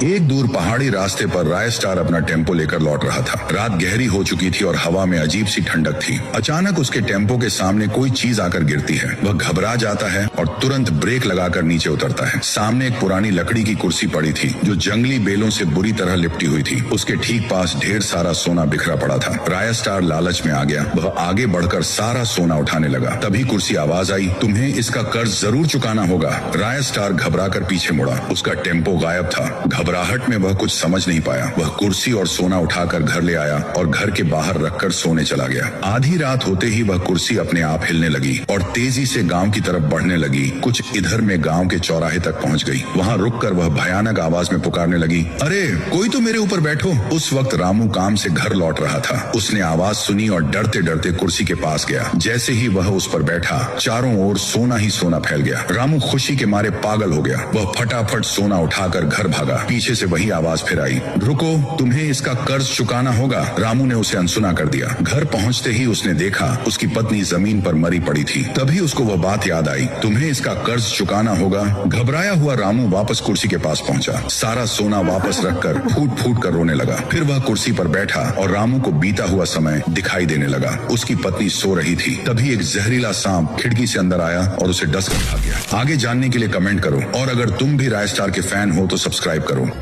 एक दूर पहाड़ी रास्ते पर राय स्टार अपना टेम्पो लेकर लौट रहा था। रात गहरी हो चुकी थी और हवा में अजीब सी ठंडक थी। अचानक उसके टेम्पो के सामने कोई चीज आकर गिरती है। वह घबरा जाता है और तुरंत ब्रेक लगाकर नीचे उतरता है। सामने एक पुरानी लकड़ी की कुर्सी पड़ी थी जो जंगली बेलों से बुरी तरह लिपटी हुई थी। उसके ठीक पास ढेर सारा सोना बिखरा पड़ा था। राय स्टार लालच में आ गया। वह आगे बढ़कर सारा सोना उठाने लगा। तभी कुर्सी आवाज आई, तुम्हें इसका कर्ज जरूर चुकाना होगा। राय स्टार घबराकर पीछे मुड़ा। उसका टेम्पो गायब था। घबराहट में वह कुछ समझ नहीं पाया। वह कुर्सी और सोना उठाकर घर ले आया और घर के बाहर रखकर सोने चला गया। आधी रात होते ही वह कुर्सी अपने आप हिलने लगी और तेजी से गांव की तरफ बढ़ने लगी। कुछ इधर में गांव के चौराहे तक पहुंच गई। वहां रुककर वह भयानक आवाज में पुकारने लगी, अरे कोई तो मेरे ऊपर बैठो। उस वक्त रामू काम से घर लौट रहा था। उसने आवाज सुनी और डरते डरते कुर्सी के पास गया। जैसे ही वह उस पर बैठा, चारों ओर सोना ही सोना फैल गया। रामू खुशी के मारे पागल हो गया। वह फटाफट सोना उठाकर घर भागा। पीछे से वही आवाज फिर आई, रुको, तुम्हें इसका कर्ज चुकाना होगा। रामू ने उसे अनसुना कर दिया। घर पहुंचते ही उसने देखा उसकी पत्नी जमीन पर मरी पड़ी थी। तभी उसको वह बात याद आई, तुम्हें इसका कर्ज चुकाना होगा। घबराया हुआ रामू वापस कुर्सी के पास पहुंचा। सारा सोना वापस रखकर फूट फूट कर रोने लगा। फिर वह कुर्सी पर बैठा और रामू को बीता हुआ समय दिखाई देने लगा। उसकी पत्नी सो रही थी। तभी एक जहरीला सांप खिड़की से अंदर आया और उसे डस कर भाग गया। आगे जानने के लिए कमेंट करो और अगर तुम भी राय स्टार के फैन हो तो सब्सक्राइब करो।